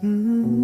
Mm-hmm.